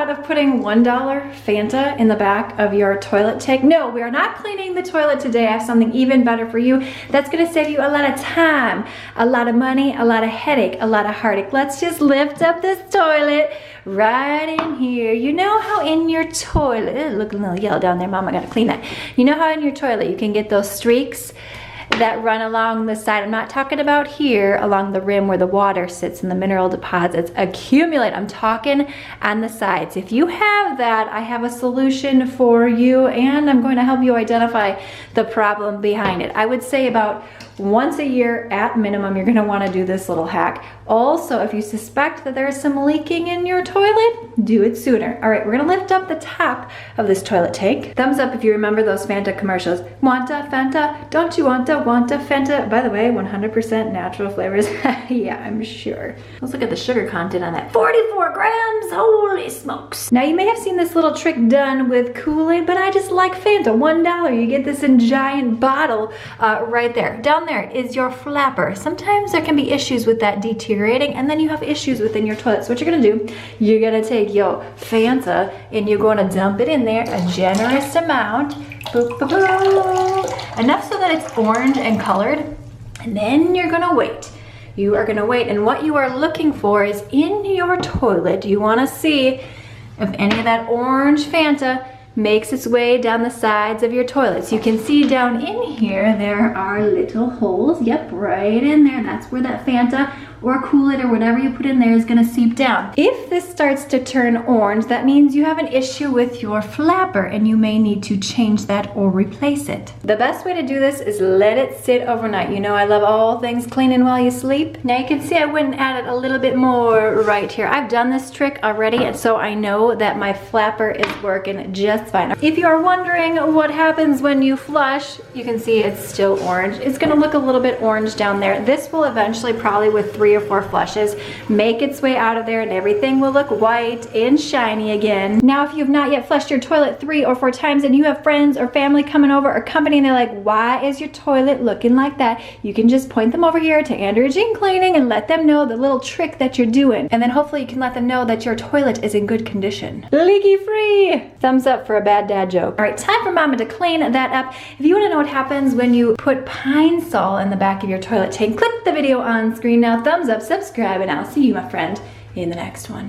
thought of putting $1 Fanta in the back of your toilet tank? No, we are not cleaning the toilet today. I have something even better for you that's gonna save you a lot of time, a lot of money, a lot of headache, a lot of heartache. Let's just lift up this toilet right in here. You know how in your toilet, looking a little yellow down there, Mama gotta clean that. You know how in your toilet you can get those streaks that run along the side? I'm not talking about here along the rim where the water sits and the mineral deposits accumulate. I'm talking on the sides. If you have that, I have a solution for you, and I'm going to help you identify the problem behind it. I would say about once a year at minimum, you're gonna wanna do this little hack. Also, if you suspect that there's some leaking in your toilet, do it sooner. All right, we're gonna lift up the top of this toilet tank. Thumbs up if you remember those Fanta commercials. Wanta, Fanta, don't you wanta, wanta, Fanta. By the way, 100% natural flavors. Yeah, I'm sure. Let's look at the sugar content on that. 44 grams, holy smokes. Now you may have seen this little trick done with Kool-Aid, but I just like Fanta, $1. You get this in giant bottle right there. Down there is your flapper. Sometimes there can be issues with that deteriorating, and then you have issues within your toilet. So what you're gonna do, you're gonna take your Fanta and you're gonna dump it in there, a generous amount. Boop, boop, boop. Enough so that it's orange and colored, and then you're gonna wait. You are gonna wait, and what you are looking for is in your toilet, you wanna see if any of that orange Fanta makes its way down the sides of your toilets. You can see down in here, there are little holes. Yep, right in there. That's where that Fanta or Kool-Aid or whatever you put in there is gonna seep down. If this starts to turn orange, that means you have an issue with your flapper and you may need to change that or replace it. The best way to do this is let it sit overnight. You know I love all things cleaning while you sleep. Now you can see I went and added a little bit more right here. I've done this trick already, and so I know that my flapper is working just fine. If you are wondering what happens when you flush, you can see it's still orange. It's gonna look a little bit orange down there. This will eventually, probably with 3 or 4 flushes, make its way out of there and everything will look white and shiny again. Now, if you've not yet flushed your toilet 3 or 4 times and you have friends or family coming over or company and they're like, why is your toilet looking like that? You can just point them over here to Andrea Jean Cleaning and let them know the little trick that you're doing. And then hopefully you can let them know that your toilet is in good condition. Leaky free! Thumbs up for a bad dad joke. All right, time for Mama to clean that up. If you wanna know what happens when you put pine sol in the back of your toilet tank, click the video on screen now. Thumbs up, subscribe, and I'll see you, my friend, in the next one.